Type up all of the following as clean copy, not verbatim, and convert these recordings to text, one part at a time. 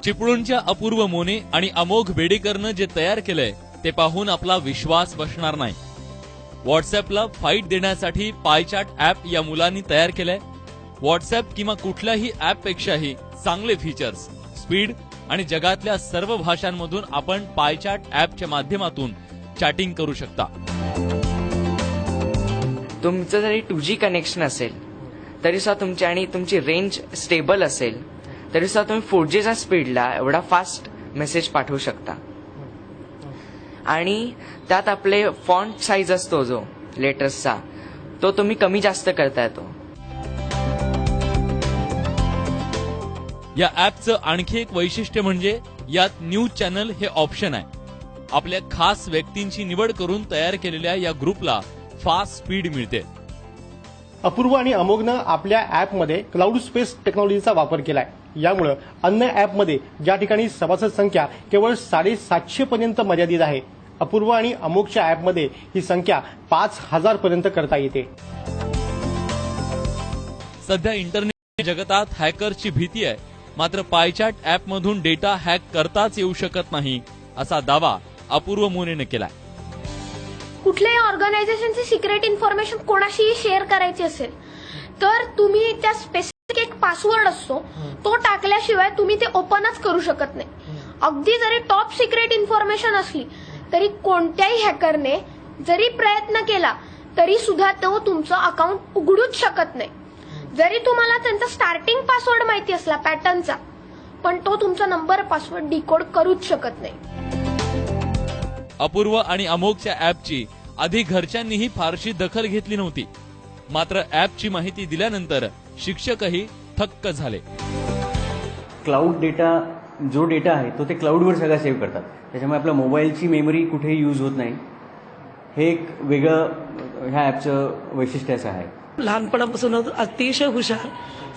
चिपळूणच्या अपूर्व मोने आणि अमोघ बेडेकरनं जे तयार केलंय ते पाहून आपला विश्वास बसणार नाही. व्हॉट्सअॅपला फाईट देण्यासाठी पायचाट ऍप या मुलांनी तयार केलंय. व्हॉट्सअॅप किंवा कुठल्याही ऍपपेक्षाही चांगले फीचर्स, स्पीड आणि जगातल्या सर्व भाषांमधून आपण पायचाट ऍपच्या माध्यमातून चॅटिंग करू शकता. तुमचं जरी 2G कनेक्शन असेल तरी सुद्धा तुमची रेंज स्टेबल असेल तरी सुद्धा तुम्ही 4Gच्या स्पीडला एवढा फास्ट मेसेज पाठवू शकता. आणि त्यात आपले फॉन्ट साईज असतो जो लेटर्सचा तो तुम्ही कमी जास्त करता येतो. या ऍपचं आणखी एक वैशिष्ट्य म्हणजे यात न्यूज चॅनल हे ऑप्शन आहे. आपल्या खास व्यक्तींची निवड करून तयार केलेल्या या ग्रुपला फास्ट स्पीड मिळते. अपूर्व आणि अमोघनं आपल्या ऍपमध्ये क्लाउड स्पेस टेक्नॉलॉजीचा वापर केलाय. यामुळे अन्य ऍपमध्ये ज्या ठिकाणी सभासद संख्या केवळ 750 पर्यंत मर्यादित आहे, अपूर्व आणि अमोघच्या ऍपमध्ये ही संख्या 5000 पर्यंत करता येते. सध्या इंटरनेट जगतात हॅकर्सची भीती आहे, मात्र पायचाट ऍपमधून डेटा हॅक करताच येऊ शकत नाही असा दावा अपूर्व मोनेने केलाय. कुठल्याही ऑर्गनायझेशनची सिक्रेट इन्फॉर्मेशन कोणाशीही शेअर करायची असेल तर तुम्ही त्या स्पेसिफिक एक पासवर्ड असतो तो टाकल्याशिवाय तुम्ही ते ओपनच करू शकत नाही. अगदी जरी टॉप सिक्रेट इन्फॉर्मेशन असली तरी कोणत्याही हॅकरने जरी प्रयत्न केला तरी सुद्धा तो तुमचं अकाउंट उघडूच शकत नाही. जरी तुम्हाला त्यांचा स्टार्टिंग पासवर्ड माहिती असला पॅटर्नचा, पण तो तुमचा नंबर पासवर्ड डिकोड करूच शकत नाही. अपूर्व आणि अमोघच्या ऍपची आधी घरच्यांनीही फारशी दखल घेतली नव्हती, मात्र ऍपची माहिती दिल्यानंतर शिक्षकही थक्क झाले. क्लाउड डेटा जो डेटा आहे तो ते क्लाउडवर सगळा सेव्ह करतात, त्याच्यामुळे आपल्या मोबाईलची मेमरी कुठेही यूज होत नाही. हे एक वेगळं ह्या ॲपचं वैशिष्ट्य असं आहे. लहानपणापासूनच अतिशय हुशार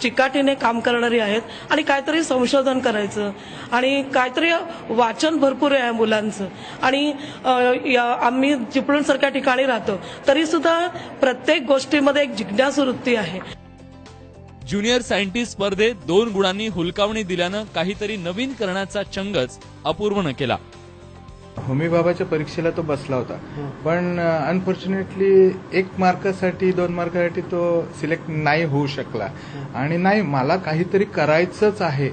चिकाटीने काम करणारी आहेत आणि काहीतरी संशोधन करायचं आणि काहीतरी वाचन भरपूर आहे मुलांचं. आणि आम्ही चिपळूणसारख्या ठिकाणी राहतो तरी सुद्धा प्रत्येक गोष्टीमध्ये एक जिज्ञासू वृत्ती आहे. ज्युनियर सायंटिस्ट स्पर्धेत 2 गुणांनी हुलकावणी दिल्यानं काहीतरी नवीन करण्याचा चंगच अपूर्वनं केला. होमी बाबाच्या परीक्षेला तो बसला होता, पण अनफॉर्च्युनेटली 1 मार्कासाठी 2 मार्कासाठी तो सिलेक्ट नाही होऊ शकला. आणि नाही, मला काहीतरी करायचंच आहे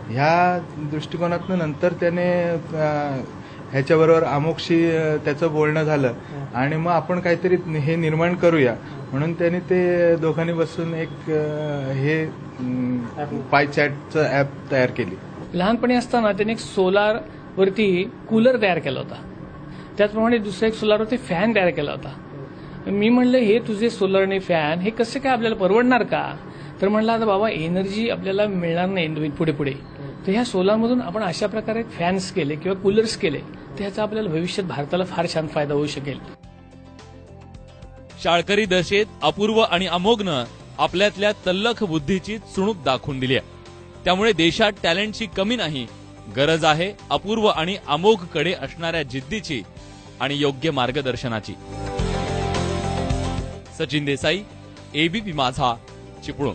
ह्या दृष्टिकोनातून नंतर त्याने ह्याच्याबरोबर अमोघशी त्याचं बोलणं झालं आणि मग आपण काहीतरी हे निर्माण करूया म्हणून त्याने ते दोघांनी बसून एक हे पायचॅटचं ॲप तयार केली. लहानपणी असताना त्याने एक सोलार वरती कूलर तयार केला होता, त्याचप्रमाणे दुसरा एक सोलारवरती फॅन तयार केला होता. मी म्हणलं हे तुझे सोलर आणि फॅन हे कसं काय आपल्याला परवडणार का? तर म्हणलं आता बाबा एनर्जी आपल्याला मिळणार नाही पुढे पुढे, तर ह्या सोलारमधून आपण अशा प्रकारे फॅन्स केले किंवा कूलर्स केले तर ह्याचा आपल्याला भविष्यात भारताला फार छान फायदा होऊ शकेल. शाळकरी दशेत अपूर्व आणि अमोघनं आपल्यातल्या तल्लख बुद्धीची चुणूक दाखवून दिली आहे. त्यामुळे देशात टॅलेंटची कमी नाही, गरज आहे अपूर्व आणि अमोघकडे असणाऱ्या जिद्दीची आणि योग्य मार्गदर्शनाची. सचिन देसाई, एबीपी माझा, चिपळूण.